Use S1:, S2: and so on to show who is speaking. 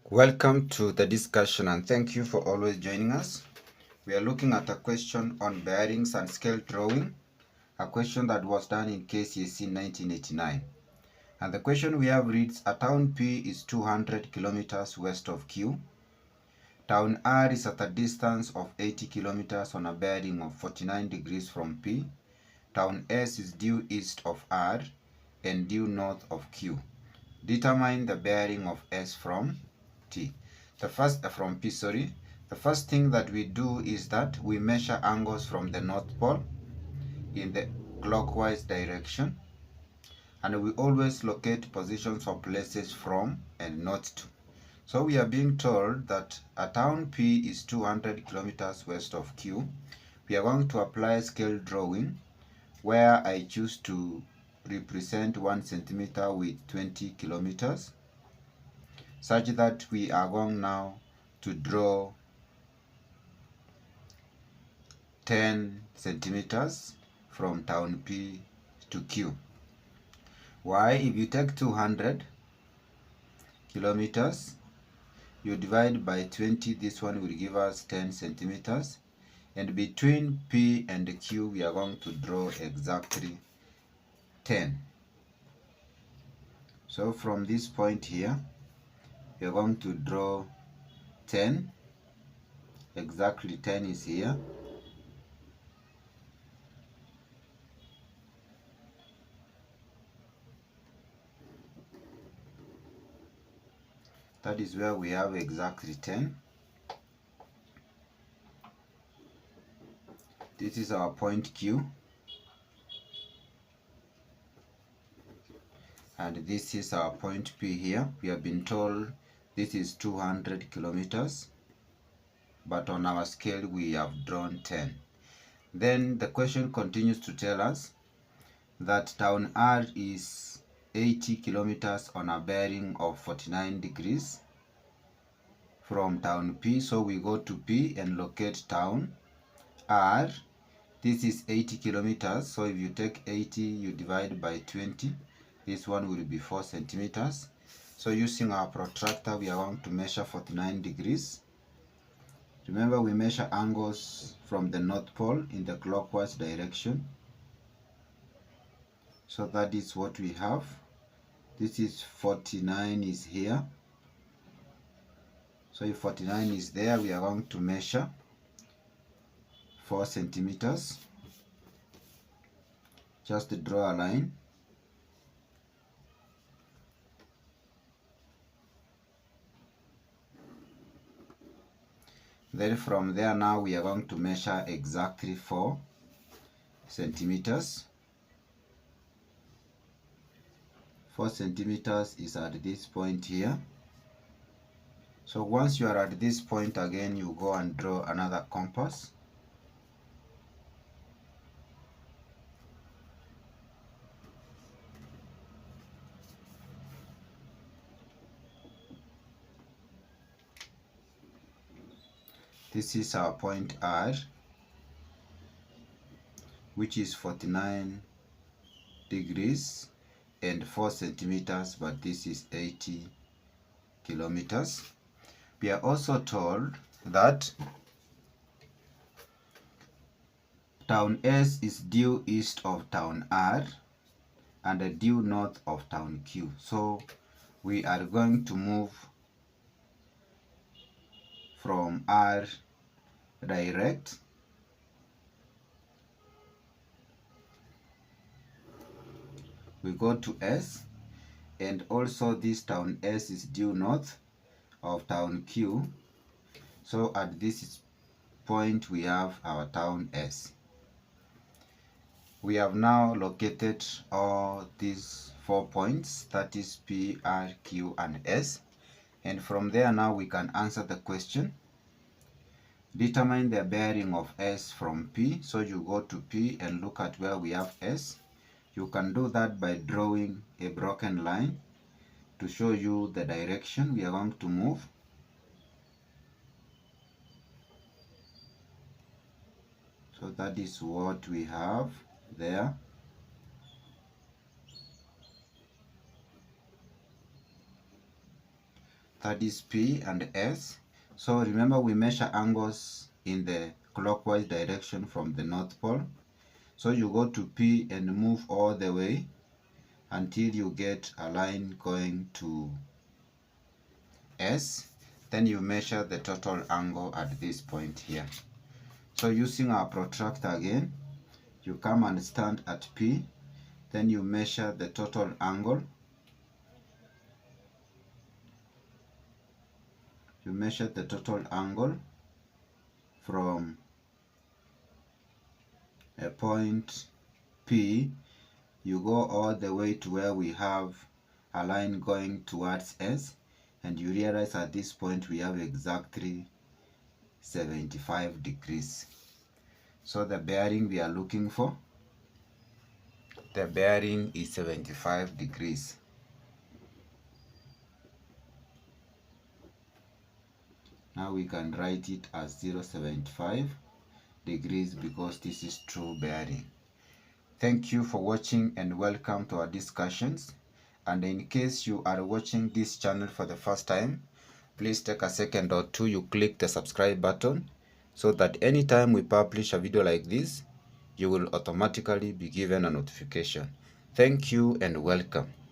S1: Welcome to the discussion and thank you for always joining us. We are looking at a question on bearings and scale drawing, a question that was done in K.c.s.e. 1989. And the question we have reads, a town P is 200 kilometers west of Q. Town R is at a distance of 80 kilometers on a bearing of 49 degrees from P. Town S is due east of R and due north of Q. Determine the bearing of S from T. The first thing that we do is that we measure angles from the North Pole in the clockwise direction, and we always locate positions or places from and not to. So we are being told that a town P is 200 kilometers west of Q. We are going to apply scale drawing where I choose to represent 1 centimeter with 20 kilometers, such that we are going now to draw 10 centimeters from town P to Q. Why? If you take 200 kilometers, you divide by 20, this one will give us 10 centimeters. And between P and Q, we are going to draw exactly 10. So from this point here, we are going to draw 10. Exactly 10 is here. That is where we have exactly 10. This is our point Q. And this is our point P here. We have been told this is 200 kilometers, but on our scale we have drawn 10. Then the question continues to tell us that town R is 80 kilometers on a bearing of 49 degrees from town P. So we go to P and locate town R. This is 80 kilometers. So if you take 80, you divide by 20. This one will be 4 centimeters. So using our protractor, we are going to measure 49 degrees. Remember, we measure angles from the North Pole in the clockwise direction. So that is what we have. This is 49 is here. So if 49 is there, we are going to measure 4 centimeters. Just draw a line. Then from there now we are going to measure exactly 4 centimeters. 4 centimeters is at this point here. So once you are at this point again, you go and draw another compass. This is our point R, which is 49 degrees and 4 centimeters, but this is 80 kilometers. We are also told that town S is due east of town R and due north of town Q. So we are going to move from R direct we go to S, and also this town S is due north of town Q. So at this point we have our town S. We have now located all these 4 points, that is P, R, Q and S, and from there now we can answer the question. Determine the bearing of S from P. So you go to P and look at where we have S. You can do that by drawing a broken line to show you the direction we are going to move. So that is what we have there. that is P and S. So remember, we measure angles in the clockwise direction from the North Pole. So you go to P and move all the way until you get a line going to S. Then you measure the total angle at this point here. So using our protractor again, you come and stand at P. Then you measure the total angle. You measure the total angle from a point P. You go all the way to where we have a line going towards S, and you realize at this point we have exactly 75 degrees. So the bearing we are looking for, the bearing is 75 degrees. Now we can write it as 0.75 degrees because this is true bearing. Thank you for watching and welcome to our discussions. And in case you are watching this channel for the first time, please take a second or two, you click the subscribe button so that anytime we publish a video like this, you will automatically be given a notification. Thank you and welcome.